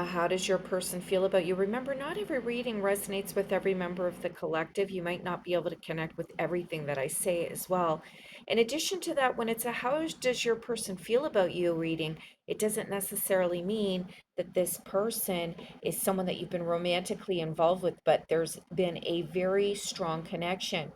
How does your person feel about you? Remember, not every reading resonates with every member of the collective. You might not be able to connect with everything that I say as well. In addition to that, when it's a how does your person feel about you reading, it doesn't necessarily mean that this person is someone that you've been romantically involved with, but there's been a very strong connection.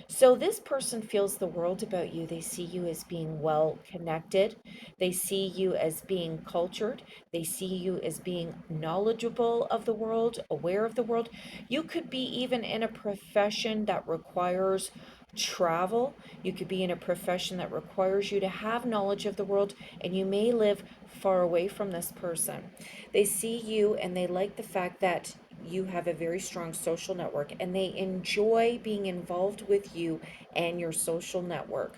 So this person feels the world about you. They see you as being well connected. They see you as being cultured. They see you as being knowledgeable of the world, aware of the world. You could be even in a profession that requires travel. You could be in a profession that requires you to have knowledge of the world, and you may live far away from this person. They see you and they like the fact that you have a very strong social network and they enjoy being involved with you and your social network.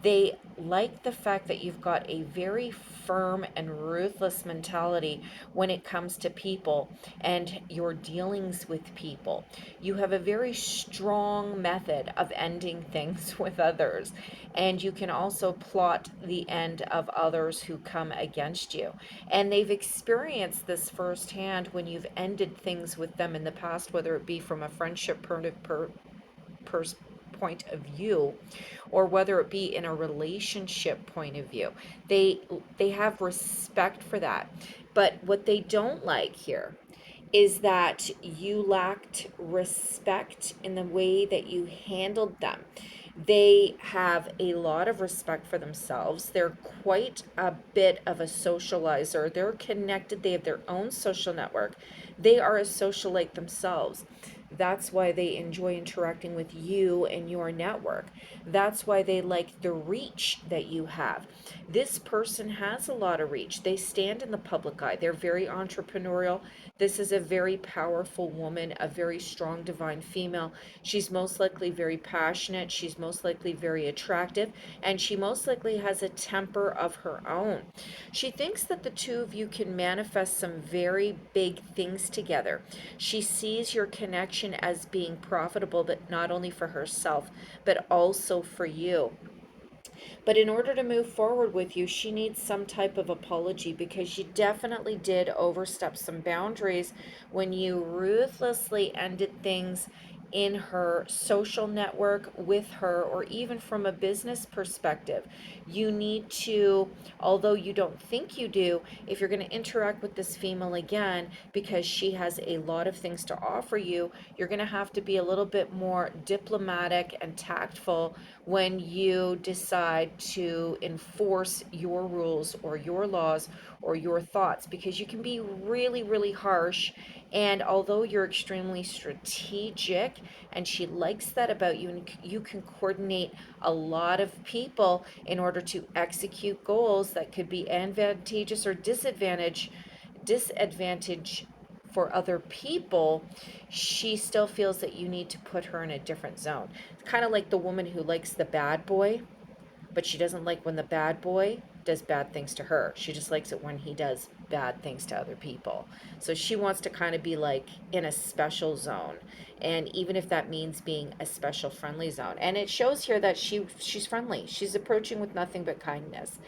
They like the fact that you've got a very firm and ruthless mentality when it comes to people and your dealings with people. You have a very strong method of ending things with others, and you can also plot the end of others who come against you. And they've experienced this firsthand when you've ended things with them in the past, whether it be from a friendship point of view or whether it be in a relationship point of view. They they have respect for that. But what they don't like here is that you lacked respect in the way that you handled them. They have a lot of respect for themselves. They're quite a bit of a socializer. They're connected, they have their own social network. They are a socialite themselves. That's why they enjoy interacting with you and your network. That's why they like the reach that you have. This person has a lot of reach. They stand in the public eye. They're very entrepreneurial. This is a very powerful woman, a very strong divine female. She's most likely very passionate. She's most likely very attractive. And she most likely has a temper of her own. She thinks that the two of you can manifest some very big things together. She sees your connection as being profitable, but not only for herself, but also for you. But in order to move forward with you, she needs some type of apology because you definitely did overstep some boundaries when you ruthlessly ended things in her social network with her, or even from a business perspective. You need to, although you don't think you do, if you're going to interact with this female again, because she has a lot of things to offer you, you're going to have to be a little bit more diplomatic and tactful when you decide to enforce your rules or your laws or your thoughts, because you can be really, really harsh. And although you're extremely strategic and she likes that about you, and you can coordinate a lot of people in order to execute goals that could be advantageous or disadvantage for other people, she still feels that you need to put her in a different zone. It's kind of like the woman who likes the bad boy, but she doesn't like when the bad boy does bad things to her. She just likes it when he does bad things to other people. So she wants to kind of be like in a special zone. And even if that means being a special friendly zone. And it shows here that she's friendly. She's approaching with nothing but kindness.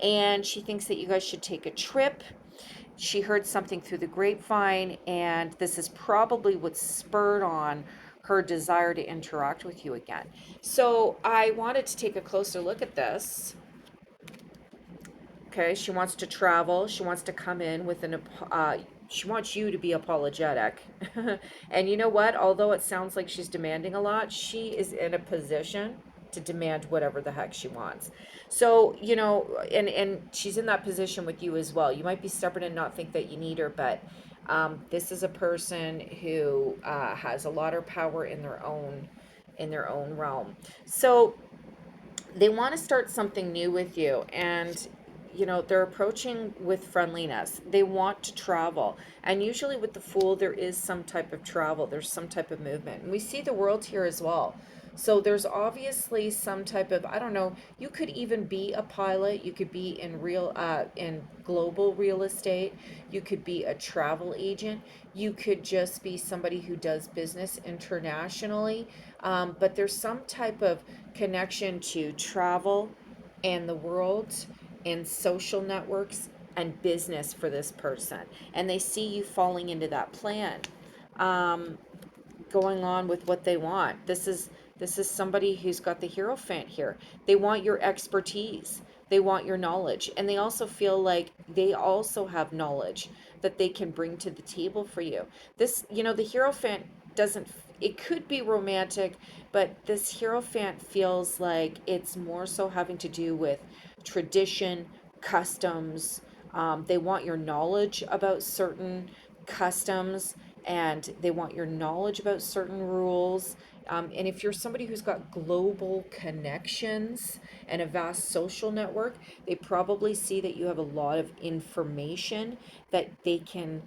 And she thinks that you guys should take a trip. She heard something through the grapevine, and this is probably what spurred on her desire to interact with you again. So I wanted to take a closer look at this. Okay, she wants to travel. She wants to come in with she wants you to be apologetic. And you know what? Although it sounds like she's demanding a lot, she is in a position to demand whatever the heck she wants. So, and she's in that position with you as well. You might be stubborn and not think that you need her, but this is a person who has a lot of power in their own realm. So they want to start something new with you, and they're approaching with friendliness. They want to travel, and usually with the Fool there is some type of travel, there's some type of movement, and we see the world here as well. So there's obviously some type of, I don't know, you could even be a pilot, you could be in global real estate, you could be a travel agent, you could just be somebody who does business internationally. But there's some type of connection to travel and the world and social networks and business for this person, and they see you falling into that plan. Um, Going on with what they want. This is somebody who's got the Hierophant here. They want your expertise. They want your knowledge. And they also feel like they also have knowledge that they can bring to the table for you. The Hierophant doesn't, it could be romantic, but this Hierophant feels like it's more so having to do with tradition, customs. They want your knowledge about certain customs, and they want your knowledge about certain rules. And if you're somebody who's got global connections and a vast social network, they probably see that you have a lot of information that they can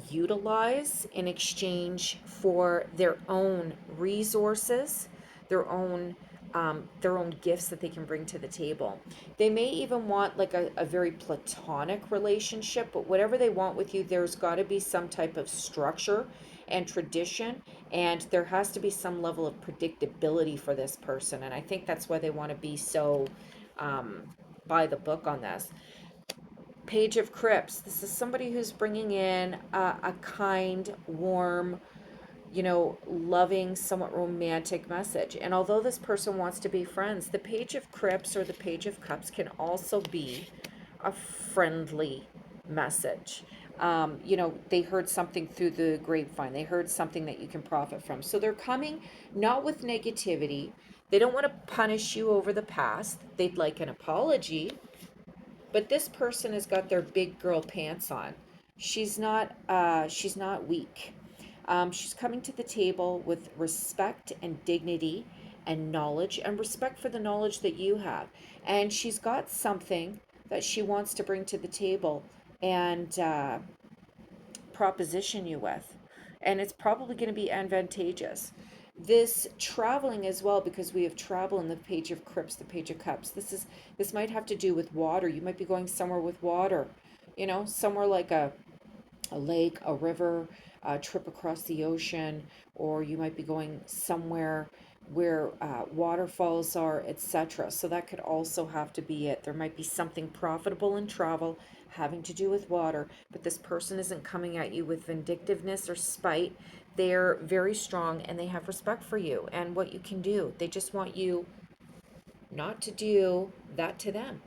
utilize in exchange for their own resources, their own gifts that they can bring to the table. They may even want like a very platonic relationship, but whatever they want with you, there's got to be some type of structure and tradition, and there has to be some level of predictability for this person. And I think that's why they want to be so um, by the book on this. Page of Crypts. This is somebody who's bringing in a kind, warm, loving, somewhat romantic message. And although this person wants to be friends, the Page of Crypts or the Page of Cups can also be a friendly message. They heard something through the grapevine, they heard something that you can profit from. So they're coming not with negativity. They don't want to punish you over the past. They'd like an apology, but this person has got their big girl pants on. She's not weak. She's coming to the table with respect and dignity and knowledge, and respect for the knowledge that you have. And she's got something that she wants to bring to the table and proposition you with. And it's probably going to be advantageous. This traveling as well, because we have travel in the Page of Crypts, the Page of Cups. This might have to do with water. You might be going somewhere with water, somewhere like a lake, a river, a trip across the ocean, or you might be going somewhere where waterfalls are, etc. So that could also have to be it. There might be something profitable in travel having to do with water, but this person isn't coming at you with vindictiveness or spite. They're very strong and they have respect for you and what you can do. They just want you not to do that to them.